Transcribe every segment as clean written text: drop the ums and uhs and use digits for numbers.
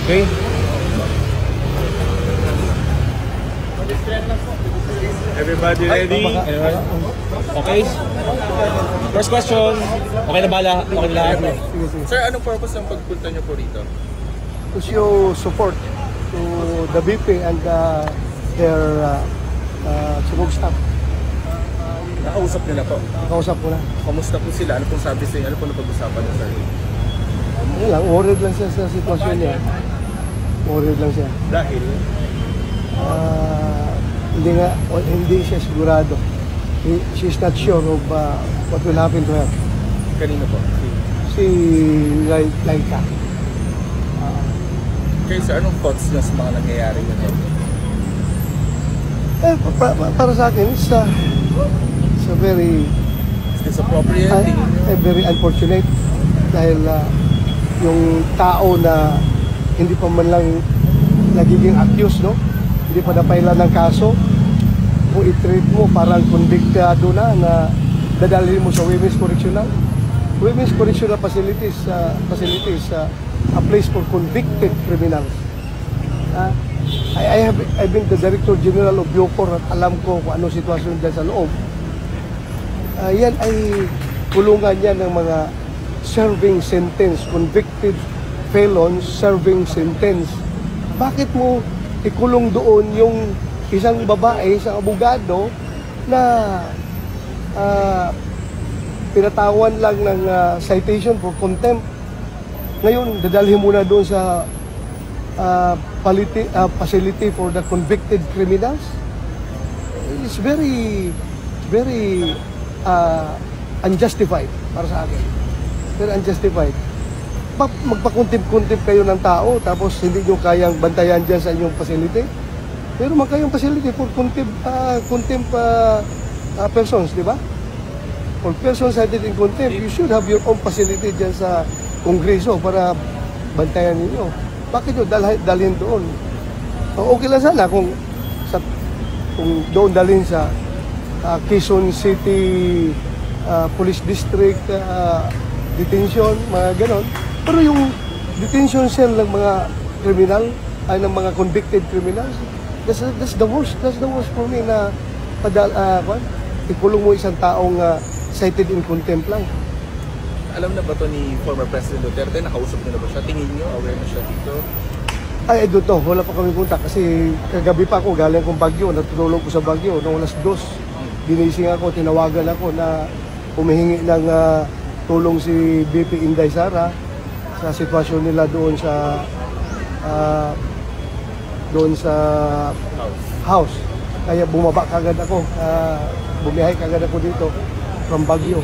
Okay. Everybody ready? Okay. First question. Okay na bala? Okay na lahat? Sir, anong purpose ng pagpunta niyo po rito? To show support to the BP and their sumug staff. Nakausap niyo na po. Nakausap ko na. Kamusta po sila? Ano pong sabi sa inyo? Ano pong napag-usapan niyo, sir? Yun lang, worried lang siya sa sitwasyon niya. Worried lang siya. Dahil? Hindi siya sigurado. She's not sure of what will happen to her. Kanino po? Si Laika. Okay, sir, anong thoughts niyo sa mga nangyayari niyo? Para sa akin, it's a very Is this appropriate? very unfortunate dahil yung tao na hindi pa man lang nagiging accused, no? Hindi pa napailan ng kaso, kung i-treat mo parang convictado na dadalhin mo sa women's correctional facilities, a place for convicted criminals. I've been the Director General of Bucor at alam ko kung anong sitwasyon dyan sa loob. Yan ay kulungan yan ng mga serving sentence, convicted felons serving sentence. Bakit mo ikulong doon yung isang babae, isang abogado na pinatawan lang ng citation for contempt? Ngayon, dadalhin mo na doon sa facility for the convicted criminals. It's very unjustified para sa akin. Very unjustified. Magpakuntip-kuntip kayo ng tao tapos hindi nyo kayang bantayan dyan sa inyong facility. Pero kayong facility for contempt persons, di ba? For persons cited in contempt, you should have your own facility dyan sa Kongreso para bantayan ninyo. Bakit nyo dalhin doon? Okay lang sana kung doon dalhin sa Quezon City Police District detention, mga ganon. Pero yung detention cell ng mga criminal, ay ng mga convicted criminals, that's the worst. That's the worst for me na ikulong mo isang taong cited in contempt lang. Alam na ba to ni former President Duterte? Nakausap niyo na ba siya? Tingin niyo, aware na siya dito? Ay, doon to. Wala pa kami punta kasi kagabi pa ako, galing kong Baguio, natutulog ko sa Baguio. Noong alas 2, ginising ako, tinawagan ako na humihingi ng tulong si BP Inday Sara sa sitwasyon nila doon sa house. Kaya bumaba kagad ako, bumiyahe kagad ako dito from Baguio.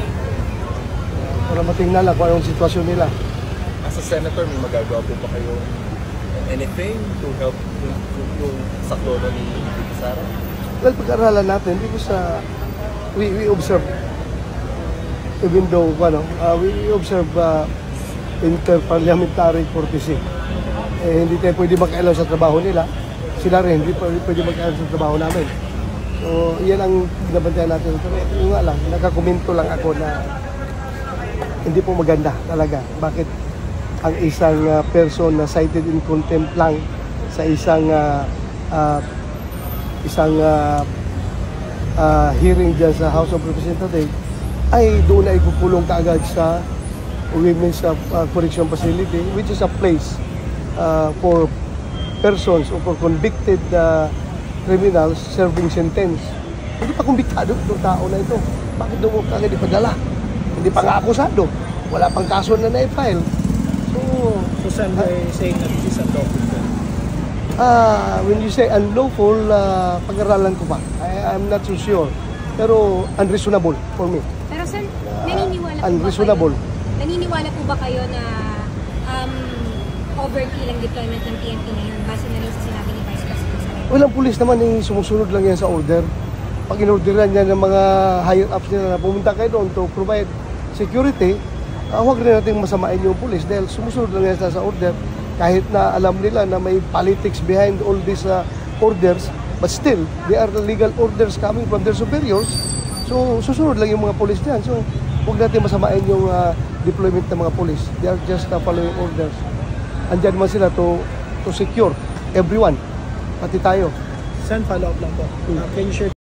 Para matingnan lang kung anong sitwasyon nila. As a senator, may magagawa po ba kayo anything to help yung saklono ni BP Sara? Well, pag-aralan natin because we observe, even though we observe inter-parliamentary courtesy. Hindi tayo pwede magkailan sa trabaho nila. Sila rin hindi pwede magkailan sa trabaho namin. So, yan ang binabantayan natin. Pero yung nga lang, nakakomento lang ako na hindi po maganda talaga. Bakit ang isang person na cited in contempt lang sa isang hearing dyan sa House of Representatives ay doon ay pupulong kaagad sa Women's Correction Facility, which is a place for persons or for convicted criminals serving sentence. Hindi pa kumbiktado itong tao na ito. Bakit doon mo kagad ipadala? Hindi pa nga akusado. Wala pang kaso na na-file. So saan ba saying that this is unlawful? When you say unlawful, pag-aralan ko pa. I'm not so sure. Pero unreasonable for me. Pero sir, naniniwala po ba kayo na overkill ang deployment ng PNP ngayon base na rin sa sinabi ni Vice President Sara? Walang pulis naman yung sumusunod lang yan sa order. Pag inorderan yan ng mga higher ups nila na pumunta kayo doon to provide security, huwag rin natin masamain yung pulis dahil sumusunod lang yan sa order. Kahit na alam nila na may politics behind all these orders, but still, they are the legal orders coming from their superiors. So, susunod lang yung mga pulis dyan. So, huwag natin masamain yung deployment ng mga pulis. They are just following orders. Andyan man sila to to secure everyone, pati tayo. Sen, follow up lang po. Can you share